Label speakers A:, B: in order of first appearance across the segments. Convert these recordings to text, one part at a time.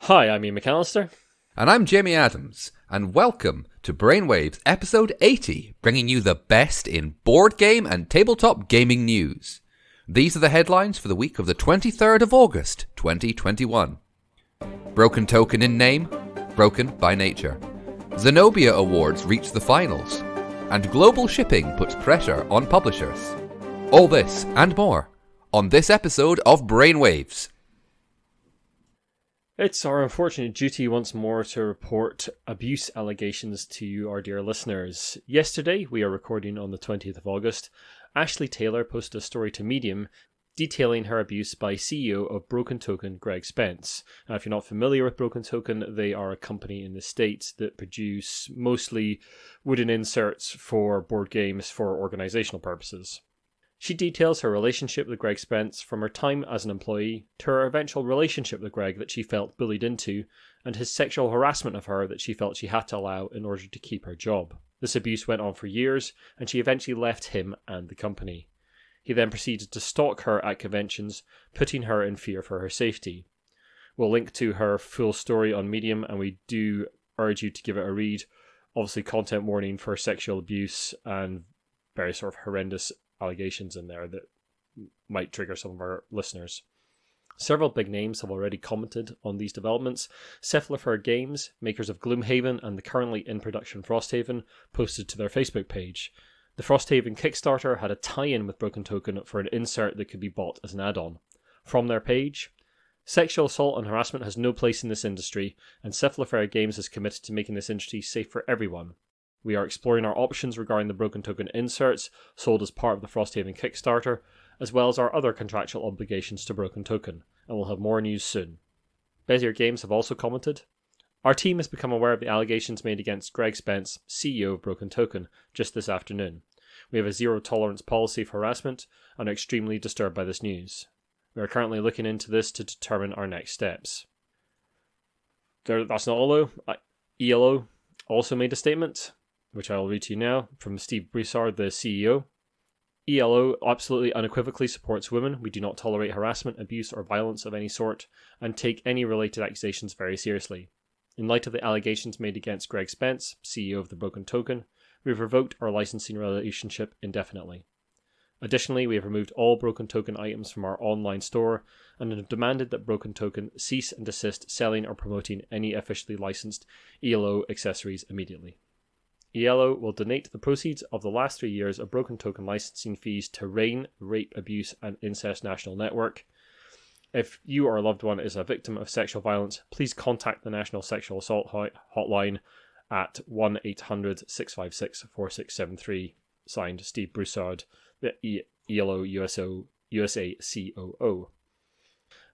A: Hi, I'm Ian McAllister.
B: And I'm Jamie Adams, and welcome to Brainwaves episode 80, bringing you the best in board game and tabletop gaming news. These are the headlines for the week of the 23rd of August, 2021. Broken token in name, broken by nature. Zenobia Awards reach the finals, and global shipping puts pressure on publishers. All this and more on this episode of Brainwaves.
A: It's our unfortunate duty once more to report abuse allegations to you, our dear listeners. Yesterday, we are recording on the 20th of August, Ashley Taylor posted a story to Medium detailing her abuse by CEO of Broken Token, Greg Spence. Now, if you're not familiar with Broken Token, they are a company in the States that produce mostly wooden inserts for board games for organizational purposes. She details her relationship with Greg Spence from her time as an employee to her eventual relationship with Greg that she felt bullied into, and his sexual harassment of her that she felt she had to allow in order to keep her job. This abuse went on for years, and she eventually left him and the company. He then proceeded to stalk her at conventions, putting her in fear for her safety. We'll link to her full story on Medium, and we do urge you to give it a read. Obviously, content warning for sexual abuse and very sort of horrendous allegations in there that might trigger some of our listeners. Several big names have already commented on these developments. Cephalofair Games, makers of Gloomhaven and the currently in production Frosthaven, posted to their Facebook page. The Frosthaven Kickstarter had a tie-in with Broken Token for an insert that could be bought as an add-on. From their page, sexual assault and harassment has no place in this industry, and Cephalofair Games is committed to making this industry safe for everyone. We are exploring our options regarding the Broken Token inserts sold as part of the Frosthaven Kickstarter, as well as our other contractual obligations to Broken Token, and we'll have more news soon. Bezier Games have also commented, "Our team has become aware of the allegations made against Greg Spence, CEO of Broken Token, just this afternoon. We have a zero-tolerance policy for harassment and are extremely disturbed by this news. We are currently looking into this to determine our next steps." That's not all though. Iello also made a statement, which I'll read to you now, from Steve Brissaud, the CEO. Iello absolutely unequivocally supports women. We do not tolerate harassment, abuse, or violence of any sort, and take any related accusations very seriously. In light of the allegations made against Greg Spence, CEO of the Broken Token, we have revoked our licensing relationship indefinitely. Additionally, we have removed all Broken Token items from our online store and have demanded that Broken Token cease and desist selling or promoting any officially licensed Iello accessories immediately. Iello will donate the proceeds of the last 3 years of Broken Token licensing fees to RAINN, Rape, Abuse and Incest National Network. If you or a loved one is a victim of sexual violence, please contact the National Sexual Assault Hotline at 1-800-656-4673. Signed, Steve Brissaud, the Iello USA COO.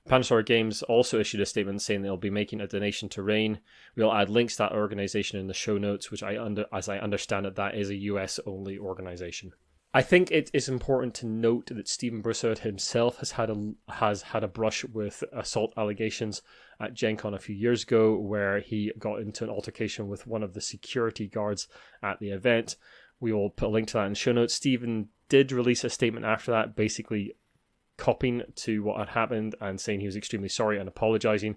A: Pandasaurus Games also issued a statement saying they'll be making a donation to RAINN. We'll add links to that organisation in the show notes, which as I understand it, that is a US-only organisation. I think it is important to note that Stephen Brissaud himself has had a brush with assault allegations at Gencon a few years ago, where he got into an altercation with one of the security guards at the event. We will put a link to that in the show notes. Stephen did release a statement after that, basically copying to what had happened and saying he was extremely sorry and apologising.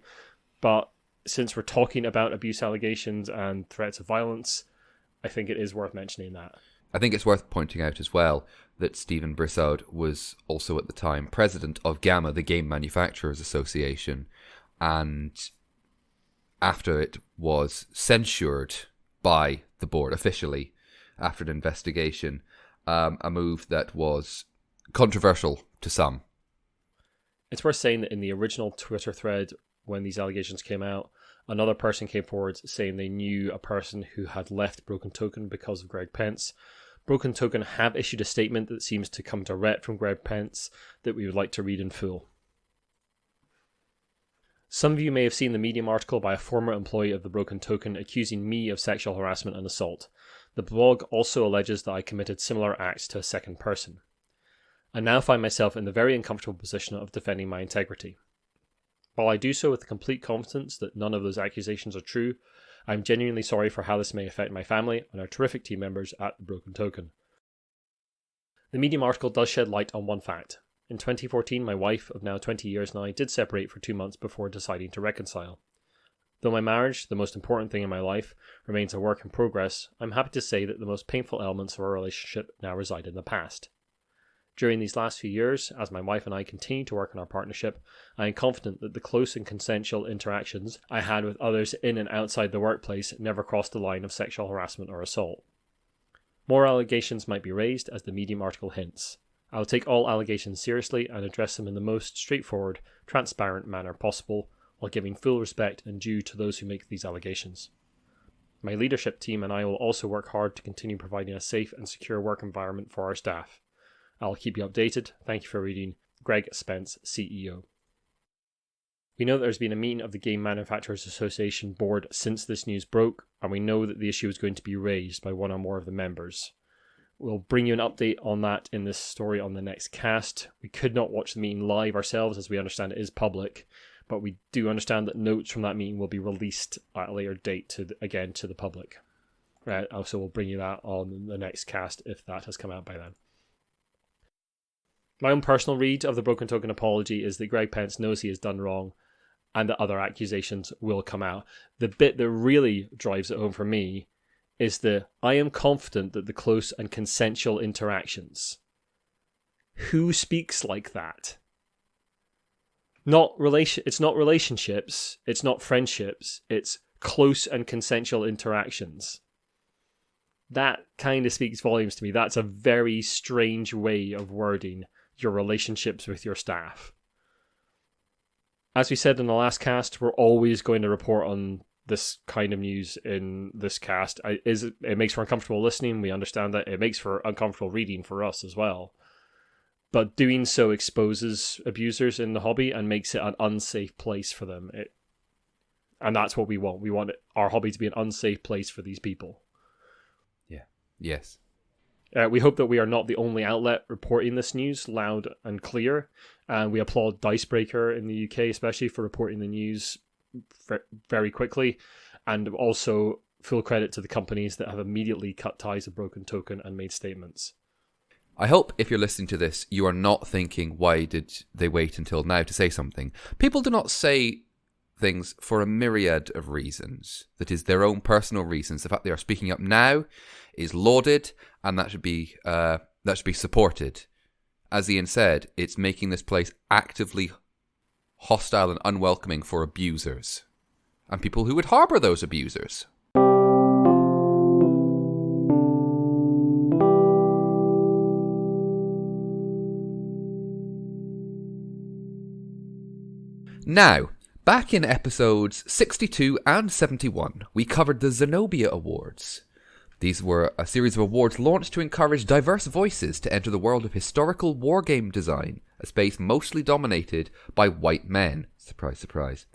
A: But since we're talking about abuse allegations and threats of violence, I think it is worth mentioning that.
B: I think it's worth pointing out as well that Stephen Brissaud was also at the time president of GAMA, the Game Manufacturers Association, and after it was censured by the board officially after an investigation, a move that was controversial to some.
A: It's worth saying that in the original Twitter thread, when these allegations came out, another person came forward saying they knew a person who had left Broken Token because of Greg Pence. Broken Token have issued a statement that seems to come direct from Greg Pence that we would like to read in full. Some of you may have seen the Medium article by a former employee of the Broken Token accusing me of sexual harassment and assault. The blog also alleges that I committed similar acts to a second person. I now find myself in the very uncomfortable position of defending my integrity. While I do so with complete confidence that none of those accusations are true, I am genuinely sorry for how this may affect my family and our terrific team members at the Broken Token. The Medium article does shed light on one fact. In 2014, my wife, of now 20 years now, did separate for 2 months before deciding to reconcile. Though my marriage, the most important thing in my life, remains a work in progress, I'm happy to say that the most painful elements of our relationship now reside in the past. During these last few years, as my wife and I continue to work on our partnership, I am confident that the close and consensual interactions I had with others in and outside the workplace never crossed the line of sexual harassment or assault. More allegations might be raised, as the Medium article hints. I will take all allegations seriously and address them in the most straightforward, transparent manner possible, while giving full respect and due to those who make these allegations. My leadership team and I will also work hard to continue providing a safe and secure work environment for our staff. I'll keep you updated. Thank you for reading. Greg Spence, CEO. We know that there's been a meeting of the Game Manufacturers Association board since this news broke, and we know that the issue is going to be raised by one or more of the members. We'll bring you an update on that in this story on the next cast. We could not watch the meeting live ourselves, as we understand it is public, but we do understand that notes from that meeting will be released at a later date to the public. So we'll bring you that on the next cast if that has come out by then. My own personal read of the Broken Token apology is that Greg Pence knows he has done wrong and that other accusations will come out. The bit that really drives it home for me is I am confident that the close and consensual interactions. Who speaks like that? It's not relationships, it's not friendships, it's close and consensual interactions. That kind of speaks volumes to me. That's a very strange way of wording your relationships with your staff. As we said in the last cast, we're always going to report on this kind of news in this cast. It makes for uncomfortable listening. We understand that. It makes for uncomfortable reading for us as well. But doing so exposes abusers in the hobby and makes it an unsafe place for them. And that's what we want. We want our hobby to be an unsafe place for these people.
B: Yeah. Yes.
A: We hope that we are not the only outlet reporting this news loud and clear. And we applaud Dicebreaker in the UK, especially for reporting the news very quickly. And also full credit to the companies that have immediately cut ties with Broken Token and made statements.
B: I hope if you're listening to this, you are not thinking, why did they wait until now to say something? People do not say things for a myriad of reasons. That is, their own personal reasons. The fact they are speaking up now is lauded, and that should be supported. As Iain said, it's making this place actively hostile and unwelcoming for abusers and people who would harbour those abusers. Now, back in episodes 62 and 71, we covered the Zenobia Awards. These were a series of awards launched to encourage diverse voices to enter the world of historical wargame design, a space mostly dominated by white men. Surprise, surprise.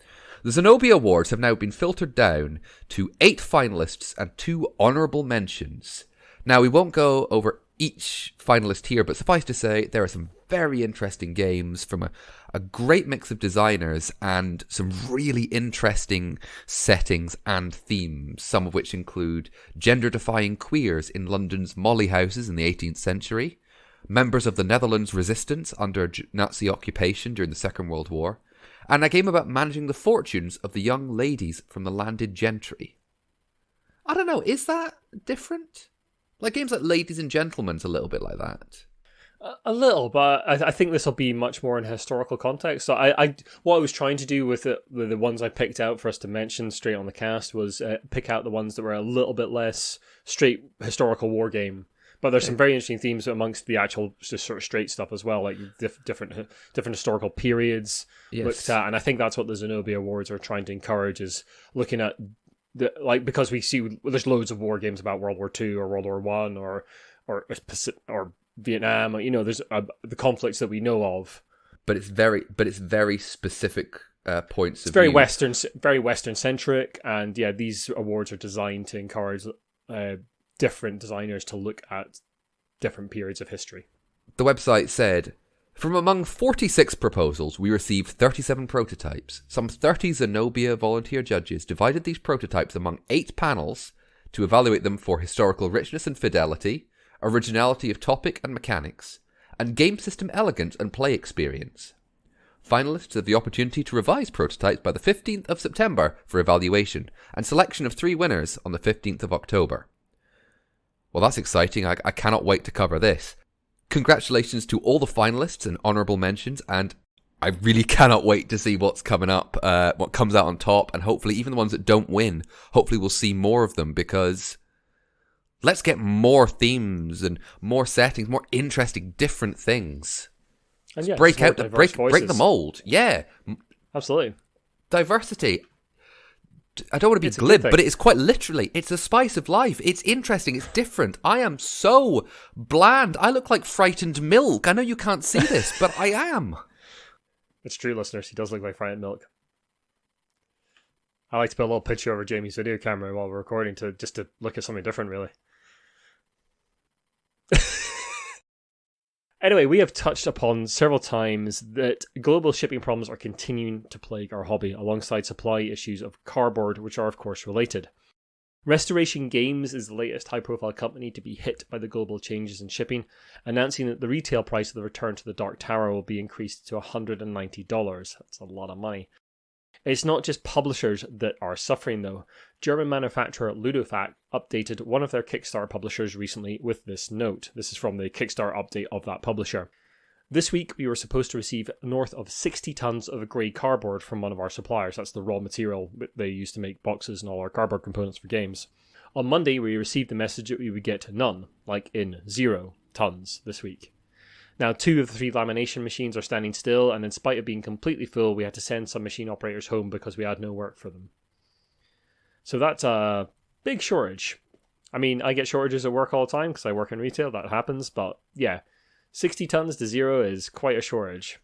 B: The Zenobia Awards have now been filtered down to 8 finalists and 2 honourable mentions. Now, we won't go over each finalist here, but suffice to say, there are some very interesting games from a great mix of designers and some really interesting settings and themes, some of which include gender-defying queers in London's molly houses in the 18th century, members of the Netherlands resistance under Nazi occupation during the Second World War, and a game about managing the fortunes of the young ladies from the landed gentry. I don't know, is that different? Like games like Ladies and Gentlemen's a little bit like that.
A: A little, but I think this will be much more in historical context. So what I was trying to do with the ones I picked out for us to mention straight on the cast was pick out the ones that were a little bit less straight historical war game. But there's some very interesting themes amongst the actual just sort of straight stuff as well, like different historical periods looked at. And I think that's what the Zenobia Awards are trying to encourage, is looking at because we see there's loads of war games about World War II or World War One or Vietnam, there's the conflicts that we know of,
B: but it's very specific points of
A: view. Very Western centric, and these awards are designed to encourage different designers to look at different periods of history.
B: The website said, from among 46 proposals, we received 37 prototypes. Some 30 Zenobia volunteer judges divided these prototypes among 8 panels to evaluate them for historical richness and fidelity, originality of topic and mechanics, and game system elegance and play experience. Finalists have the opportunity to revise prototypes by the 15th of September for evaluation, and selection of 3 winners on the 15th of October. Well, that's exciting. I cannot wait to cover this. Congratulations to all the finalists and honourable mentions, and I really cannot wait to see what's coming up, what comes out on top, and hopefully even the ones that don't win, hopefully we'll see more of them, because let's get more themes and more settings, more interesting, different things.
A: And yeah,
B: break the mold. Yeah.
A: Absolutely.
B: Diversity. I don't want to be glib, but it is quite literally, it's the spice of life. It's interesting. It's different. I am so bland. I look like frightened milk. I know you can't see this, but I am.
A: It's true, listeners. He does look like frightened milk. I like to put a little picture over Jamie's video camera while we're recording to look at something different, really. Anyway, we have touched upon several times that global shipping problems are continuing to plague our hobby, alongside supply issues of cardboard, which are of course related. Restoration Games is the latest high-profile company to be hit by the global changes in shipping, announcing that the retail price of the Return to the Dark Tower will be increased to $190. That's a lot of money. It's not just publishers that are suffering though. German manufacturer Ludofact updated one of their Kickstarter publishers recently with this note. This is from the Kickstarter update of that publisher. This week we were supposed to receive north of 60 tons of grey cardboard from one of our suppliers. That's the raw material that they use to make boxes and all our cardboard components for games. On Monday we received the message that we would get none, like in 0 tons this week. Now, 2 of the 3 lamination machines are standing still, and in spite of being completely full, we had to send some machine operators home because we had no work for them. So that's a big shortage. I mean, I get shortages at work all the time because I work in retail, that happens, but yeah, 60 tons to 0 is quite a shortage.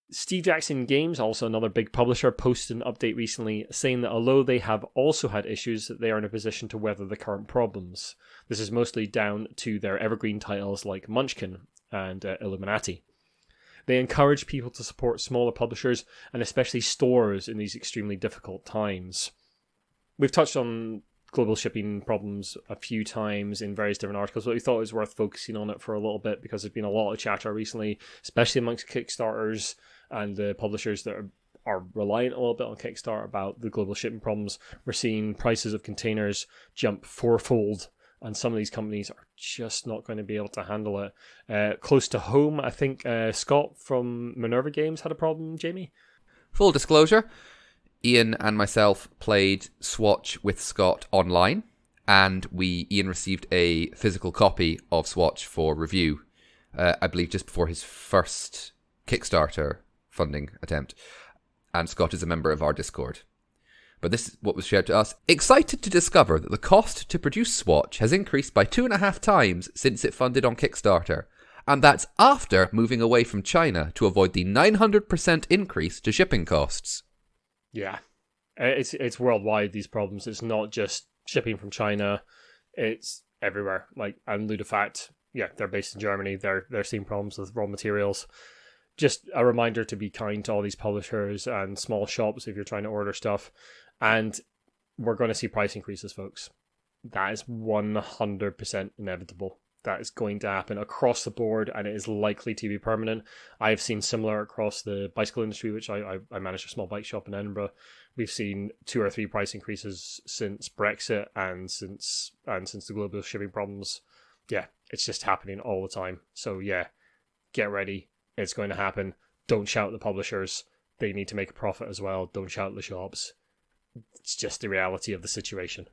A: Steve Jackson Games, also another big publisher, posted an update recently saying that although they have also had issues, that they are in a position to weather the current problems. This is mostly down to their evergreen titles like Munchkin and Illuminati. They encourage people to support smaller publishers and especially stores in these extremely difficult times. We've touched on global shipping problems a few times in various different articles, but we thought it was worth focusing on it for a little bit because there's been a lot of chatter recently, especially amongst Kickstarters and the publishers that are reliant a little bit on Kickstarter about the global shipping problems. We're seeing prices of containers jump 4-fold, and some of these companies are just not going to be able to handle it. Close to home, I think Scott from Minerva Games had a problem, Jamie?
B: Full disclosure, Ian and myself played Swatch with Scott online, and Ian received a physical copy of Swatch for review, I believe just before his first Kickstarter funding attempt, and Scott is a member of our Discord. But this is what was shared to us. Excited to discover that the cost to produce Swatch has increased by 2.5 times since it funded on Kickstarter. And that's after moving away from China to avoid the 900% increase to shipping costs.
A: Yeah. It's worldwide, these problems. It's not just shipping from China. It's everywhere. And Ludofact, yeah, they're based in Germany. They're seeing problems with raw materials. Just a reminder to be kind to all these publishers and small shops if you're trying to order stuff. And we're going to see price increases, folks. That is 100% inevitable. That is going to happen across the board, and it is likely to be permanent. I've seen similar across the bicycle industry, which I manage a small bike shop in Edinburgh. We've seen 2 or 3 price increases since Brexit and since the global shipping problems. Yeah, it's just happening all the time. So yeah, get ready. It's going to happen. Don't shout at the publishers. They need to make a profit as well. Don't shout at the shops. It's just the reality of the situation.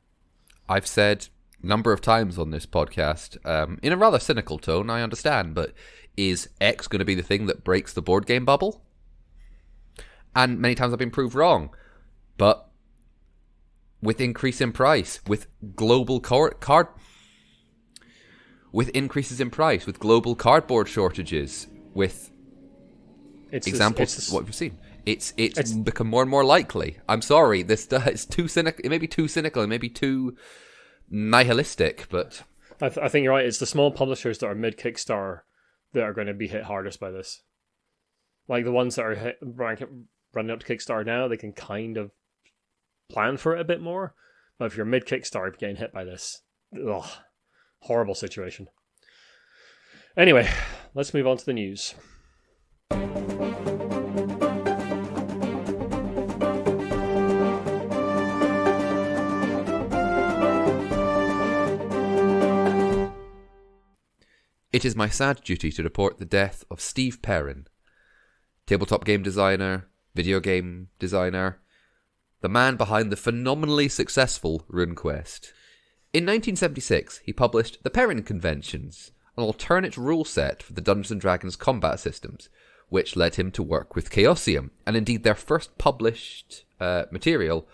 B: I've said a number of times on this podcast, in a rather cynical tone, I understand, but is X going to be the thing that breaks the board game bubble? And many times I've been proved wrong. But with increase in price, with global with increases in price, with global cardboard shortages, with examples what we've seen, it's become more and more likely. I'm sorry, it's too cynical. It may be too cynical. It may be too nihilistic, but
A: I think you're right. It's the small publishers that are mid Kickstarter that are going to be hit hardest by this. Like the ones that are running up to Kickstarter now, they can kind of plan for it a bit more. But if you're mid Kickstarter, you're getting hit by this. Ugh, horrible situation. Anyway, let's move on to the news.
B: It is my sad duty to report the death of Steve Perrin, tabletop game designer, video game designer, the man behind the phenomenally successful RuneQuest. In 1976, he published the Perrin Conventions, an alternate rule set for the Dungeons & Dragons combat systems, which led him to work with Chaosium, and indeed their first published material,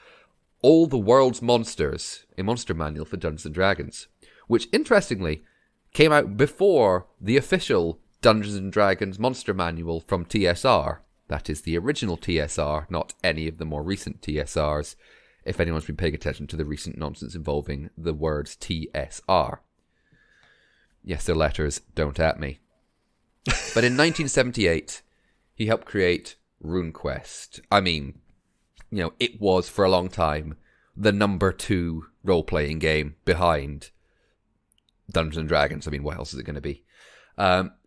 B: All the World's Monsters, a monster manual for Dungeons & Dragons, which, interestingly, came out before the official Dungeons & Dragons monster manual from TSR. That is the original TSR, not any of the more recent TSRs, if anyone's been paying attention to the recent nonsense involving the words TSR. Yes, their letters, don't at me. But in 1978, he helped create RuneQuest. I mean, it was for a long time the number 2 role-playing game behind Dungeons & Dragons. I mean, what else is it going to be?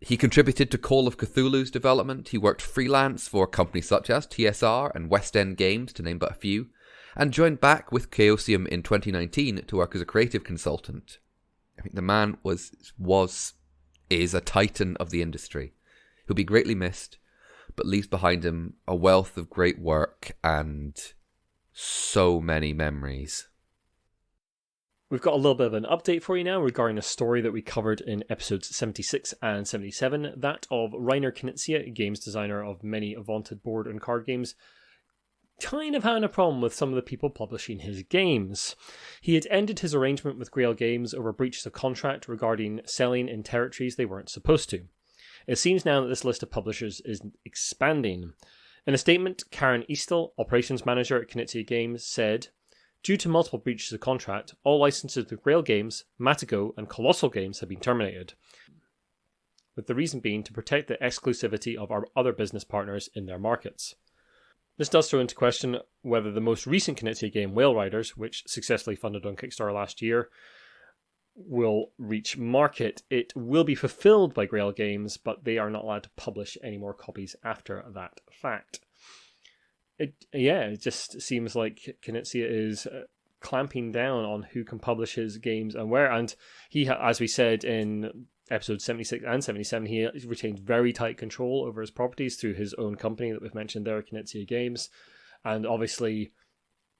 B: He contributed to Call of Cthulhu's development. He worked freelance for companies such as TSR and West End Games, to name but a few, and joined back with Chaosium in 2019 to work as a creative consultant. I mean, the man is a titan of the industry. He'll be greatly missed, but leaves behind him a wealth of great work and so many memories.
A: We've got a little bit of an update for you now regarding a story that we covered in episodes 76 and 77, that of Rainer Knizia, games designer of many vaunted board and card games, kind of having a problem with some of the people publishing his games. He had ended his arrangement with Grail Games over breaches of contract regarding selling in territories they weren't supposed to. It seems now that this list of publishers is expanding. In a statement, Karen Eastel, operations manager at Knizia Games, said, "Due to multiple breaches of contract, all licenses with Grail Games, Matago, and Colossal Games have been terminated, with the reason being to protect the exclusivity of our other business partners in their markets." This does throw into question whether the most recent Knizia game, Whale Riders, which successfully funded on Kickstarter last year, will reach market. It will be fulfilled by Grail Games, but they are not allowed to publish any more copies after that fact. It just seems like Knizia is clamping down on who can publish his games and where. And he, as we said in episodes 76 and 77, he retained very tight control over his properties through his own company that we've mentioned there, Knizia Games. And obviously,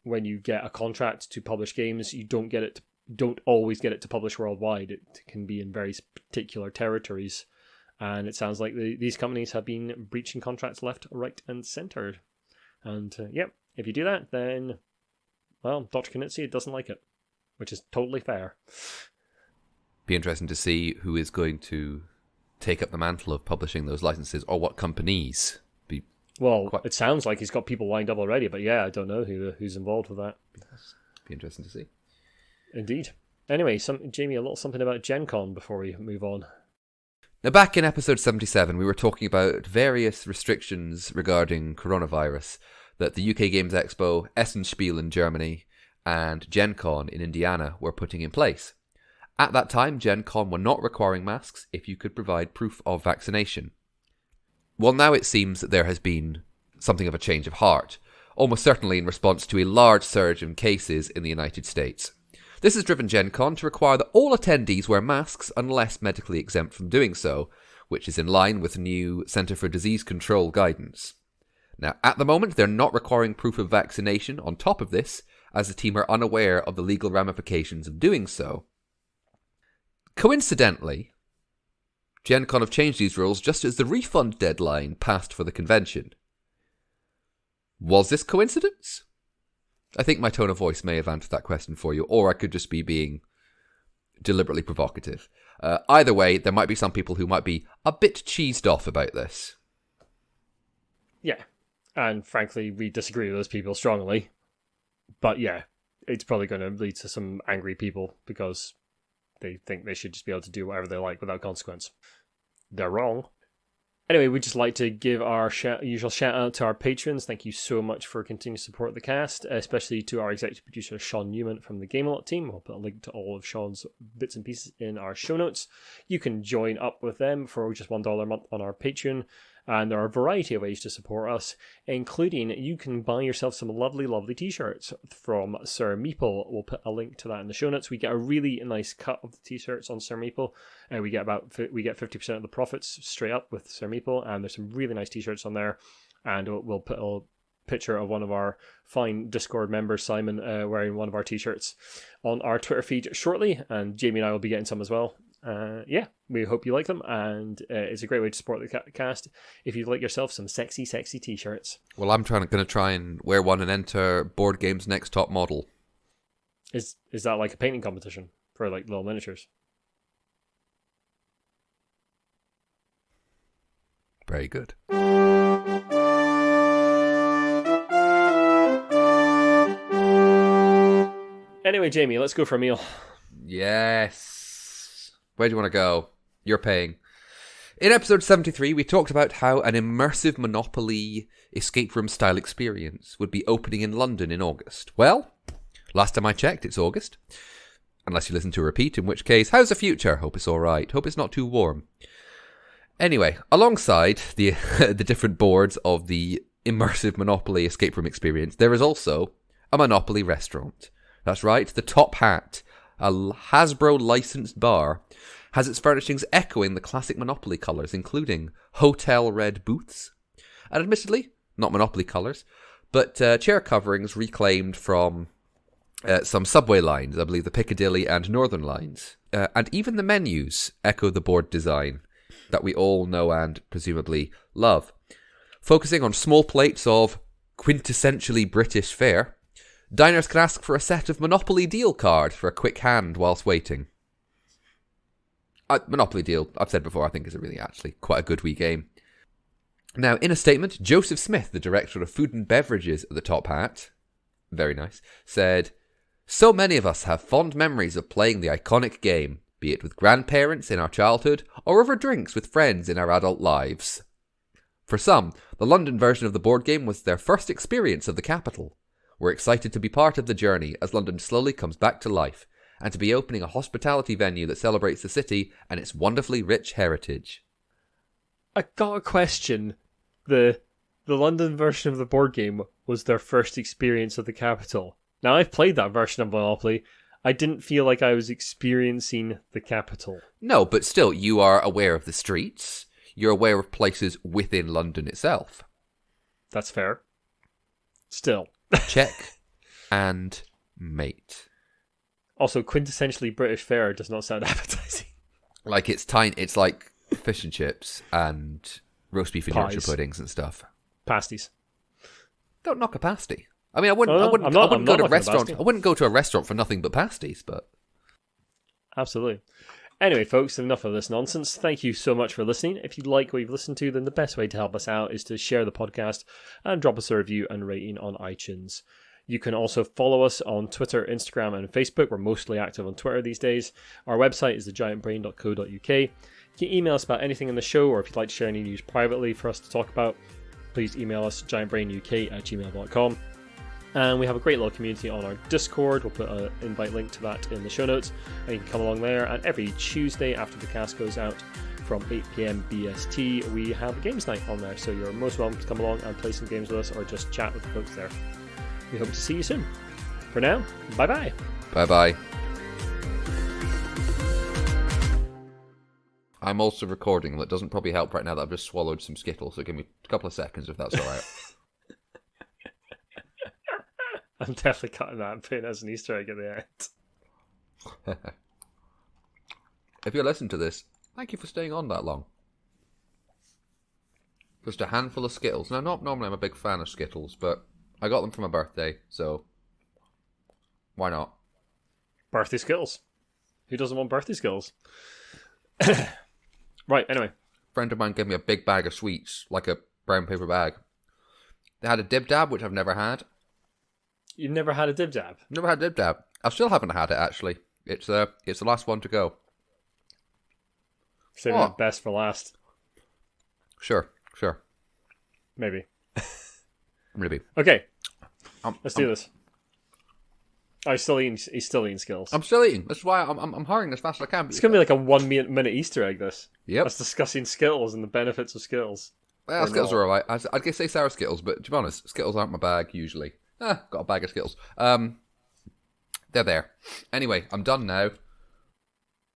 A: when you get a contract to publish games, you don't always get it to publish worldwide. It can be in very particular territories. And it sounds like these companies have been breaching contracts left, right, and centre. And if you do that, then, well, Dr. Knizia doesn't like it, which is totally fair.
B: Be interesting to see who is going to take up the mantle of publishing those licenses, or what companies.
A: It sounds like he's got people lined up already, but I don't know who's involved with that.
B: Be interesting to see.
A: Indeed. Anyway, Jamie, a little something about Gencon before we move on.
B: Now, back in episode 77, we were talking about various restrictions regarding coronavirus that the UK Games Expo, Essenspiel in Germany, and Gencon in Indiana were putting in place. At that time, Gencon were not requiring masks if you could provide proof of vaccination. Well, now it seems that there has been something of a change of heart, almost certainly in response to a large surge in cases in the United States. This has driven Gencon to require that all attendees wear masks unless medically exempt from doing so, which is in line with new Centre for Disease Control guidance. Now, at the moment, they're not requiring proof of vaccination on top of this, as the team are unaware of the legal ramifications of doing so. Coincidentally, Gencon have changed these rules just as the refund deadline passed for the convention. Was this coincidence? I think my tone of voice may have answered that question for you, or I could just be being deliberately provocative. Either way, there might be some people who might be a bit cheesed off about this.
A: Yeah, and frankly, we disagree with those people strongly. But it's probably going to lead to some angry people because they think they should just be able to do whatever they like without consequence. They're wrong. Anyway, we'd just like to give our usual shout out to our patrons. Thank you so much for continuing to support the cast, especially to our executive producer, Shaun Newan from the game-a-lot team. We'll put a link to all of Shaun's bits and pieces in our show notes. You can join up with them for just $1 a month on our Patreon And there are a variety of ways to support us, including you can buy yourself some lovely, lovely t-shirts from Sir Meeple. We'll put a link to that in the show notes. We get a really nice cut of the t-shirts on Sir Meeple. We get 50% of the profits straight up with Sir Meeple, and there's some really nice t-shirts on there. And we'll put a picture of one of our fine Discord members, Simon, wearing one of our t-shirts on our Twitter feed shortly, and Jamie and I will be getting some as well. We hope you like them, and it's a great way to support the cast if you'd like yourself some sexy t-shirts.
B: Well, I'm going to try and wear one and enter Board Game's Next Top Model.
A: Is that like a painting competition for like little miniatures?
B: Very good.
A: Anyway, Jamie, let's go for a meal.
B: Yes. Where do you want to go? You're paying. In episode 73, we talked about how an immersive Monopoly escape room style experience would be opening in London in August. Well, last time I checked, it's August. Unless you listen to a repeat, in which case, how's the future? Hope it's alright. Hope it's not too warm. Anyway, alongside the the different boards of the immersive Monopoly escape room experience, there is also a Monopoly restaurant. That's right, the Top Hat, a Hasbro-licensed bar, has its furnishings echoing the classic Monopoly colours, including hotel red booths, and admittedly, not Monopoly colours, but chair coverings reclaimed from some subway lines, I believe the Piccadilly and Northern lines, and even the menus echo the board design that we all know and presumably love. Focusing on small plates of quintessentially British fare, diners can ask for a set of Monopoly deal cards for a quick hand whilst waiting. Monopoly deal, I've said before, I think is actually quite a good wee game. Now, in a statement, Joseph Smith, the director of food and beverages at the Top Hat, very nice, said, "So many of us have fond memories of playing the iconic game, be it with grandparents in our childhood or over drinks with friends in our adult lives. For some, the London version of the board game was their first experience of the capital. We're excited to be part of the journey as London slowly comes back to life, and to be opening a hospitality venue that celebrates the city and its wonderfully rich heritage."
A: I got a question. The London version of the board game was their first experience of the capital. Now, I've played that version of Monopoly. I didn't feel like I was experiencing the capital.
B: No, but still, you are aware of the streets. You're aware of places within London itself.
A: That's fair. Still.
B: Check and mate.
A: Also, quintessentially British fare does not sound appetizing.
B: Like, it's tiny. It's like fish and chips and roast beef and Yorkshire puddings and stuff.
A: Pasties.
B: Don't knock a pasty. I mean, I wouldn't go to a restaurant. I wouldn't go to a restaurant for nothing but pasties, but
A: absolutely. Anyway, folks, enough of this nonsense. Thank you so much for listening. If you like what you've listened to, then the best way to help us out is to share the podcast and drop us a review and rating on iTunes. You can also follow us on Twitter, Instagram, and Facebook. We're mostly active on Twitter these days. Our website is thegiantbrain.co.uk. You can email us about anything in the show, or if you'd like to share any news privately for us to talk about, please email us giantbrainuk@gmail.com. And we have a great little community on our Discord. We'll put an invite link to that in the show notes, and you can come along there. And every Tuesday after the cast goes out from 8 p.m. BST, we have a games night on there. So you're most welcome to come along and play some games with us, or just chat with the folks there. We hope to see you soon. For now, bye-bye.
B: Bye-bye. I'm also recording. That doesn't probably help right now that I've just swallowed some Skittles, so give me a couple of seconds if that's alright.
A: I'm definitely cutting that and putting it as an Easter egg at the end.
B: If you're listening to this, thank you for staying on that long. Just a handful of Skittles. Now, not normally I'm a big fan of Skittles, but I got them for my birthday, so why not?
A: Birthday Skittles. Who doesn't want birthday Skittles? Right, anyway.
B: A friend of mine gave me a big bag of sweets, like a brown paper bag. They had a Dib Dab, which I've never had.
A: You've never had a Dib Dab?
B: Never had Dib Dab. I still haven't had it, actually. It's the last one to go.
A: Saving the best for last.
B: Sure.
A: Maybe.
B: Maybe.
A: Okay. Let's do this. Oh, he's still eating Skittles.
B: I'm still eating. That's why I'm hurrying as fast as I can.
A: It's going to be like a 1 minute Easter egg, this.
B: Yep.
A: Us discussing Skittles and the benefits of Skittles.
B: Well, Skittles are alright. I'd say sour Skittles, but to be honest, Skittles aren't my bag usually. Got a bag of Skittles. They're there. Anyway, I'm done now.